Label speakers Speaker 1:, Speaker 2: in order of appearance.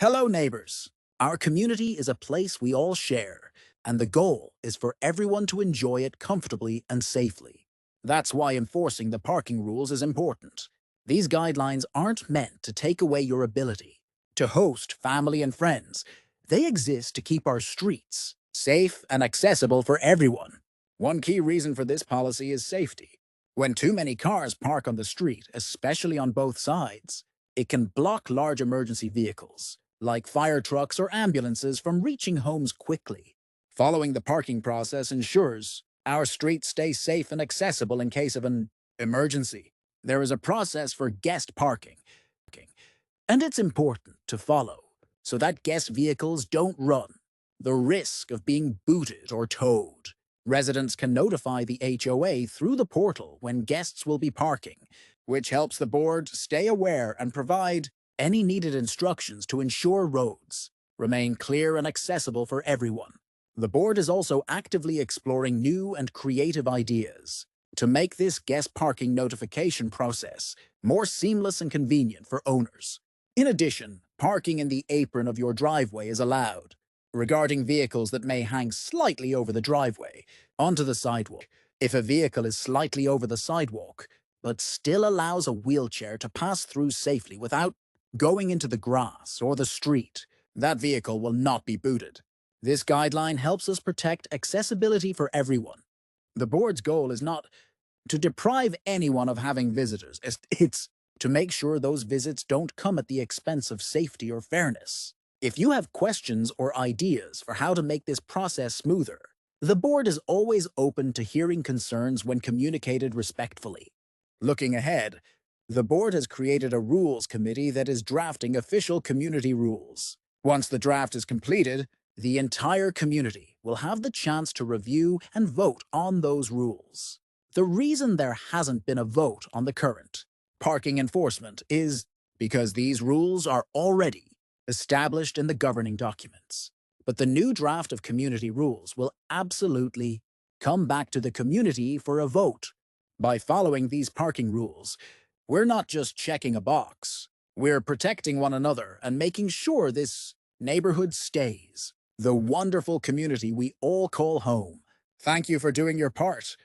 Speaker 1: Hello, neighbors. Our community is a place we all share, and the goal is for everyone to enjoy it comfortably and safely. That's why enforcing the parking rules is important. These guidelines aren't meant to take away your ability to host family and friends. They exist to keep our streets safe and accessible for everyone. One key reason for this policy is safety. When too many cars park on the street, especially on both sides, it can block large emergency vehicles like fire trucks or ambulances, from reaching homes quickly. Following the parking process ensures our streets stay safe and accessible in case of an emergency. There is a process for guest parking, and it's important to follow so that guest vehicles don't run the risk of being booted or towed. Residents can notify the HOA through the portal when guests will be parking, which helps the board stay aware and provide any needed instructions to ensure roads remain clear and accessible for everyone. The board is also actively exploring new and creative ideas to make this guest parking notification process more seamless and convenient for owners. In addition, parking in the apron of your driveway is allowed, regarding vehicles that may hang slightly over the driveway onto the sidewalk. If a vehicle is slightly over the sidewalk, but still allows a wheelchair to pass through safely without going into the grass or the street, that vehicle will not be booted. This guideline helps us protect accessibility for everyone. The board's goal is not to deprive anyone of having visitors. It's to make sure those visits don't come at the expense of safety or fairness. If you have questions or ideas for how to make this process smoother, the board is always open to hearing concerns when communicated respectfully. Looking ahead, the board has created a rules committee that is drafting official community rules. Once the draft is completed, the entire community will have the chance to review and vote on those rules. The reason there hasn't been a vote on the current parking enforcement is because these rules are already established in the governing documents. But the new draft of community rules will absolutely come back to the community for a vote. By following these parking rules, we're not just checking a box. We're protecting one another and making sure this neighborhood stays the wonderful community we all call home. Thank you for doing your part.